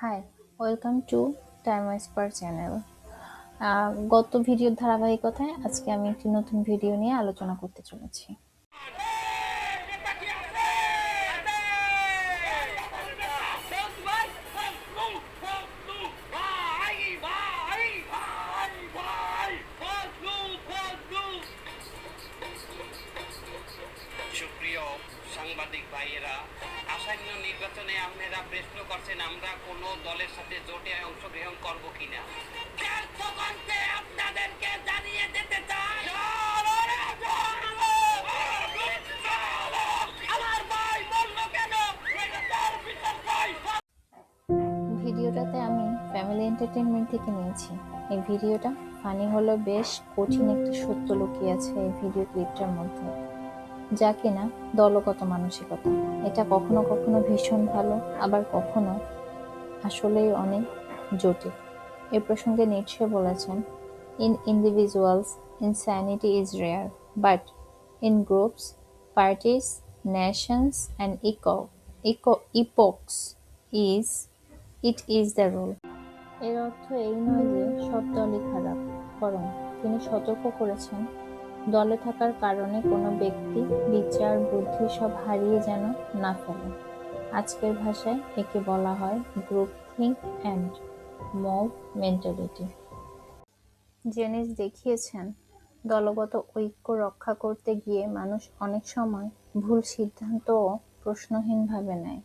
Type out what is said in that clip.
High, welcome to time whisper channel. গত ভিডিওর ধারাবাহিকতায় আজকে আমি একটি নতুন ভিডিও নিয়ে আলোচনা করতে চলেছি। সুপ্রিয় সাংবাদিক ভাইয়েরা, আসন্ন নির্বাচনে আপনারা প্রশ্ন করছেন আমরা কোন দলের সাথে জোটে অংশগ্রহণ করব কিনা। আপনাদেরকে জানিয়ে দিতে চাই আমার ভাই বলল কেন ভিডিওটাতে আমি ফ্যামিলি এন্টারটেইনমেন্ট থেকে নিয়েছি। এই ভিডিওটা ফানি হলেও বেশ কঠিন একটি সত্য লুকিয়ে আছে এই ভিডিও ক্লিপটার মধ্যে, যা কিনা দলগত মানসিকতা। এটা কখনো কখনো ভীষণ ভালো, আবার কখনো আসলেই অনেক জটিল। এই প্রসঙ্গে নিটশে বলেছেন, in individuals insanity is rare, but in groups, parties, nations and epochs it is the rule. এর অর্থ এই নয় যে সব দলই খারাপ, বরং তিনি সতর্ক করেছেন, দলে থাকার কারণে কোনো ব্যক্তি বিচার বুদ্ধি সব হারিয়ে যেন না ফেলে। আজকের ভাষায় একে বলা হয় group think and mob mentality. Janis দেখিয়েছেন, দলগত ঐক্য রক্ষা করতে গিয়ে মানুষ অনেক সময় ভুল সিদ্ধান্তও প্রশ্নহীনভাবে নেয়।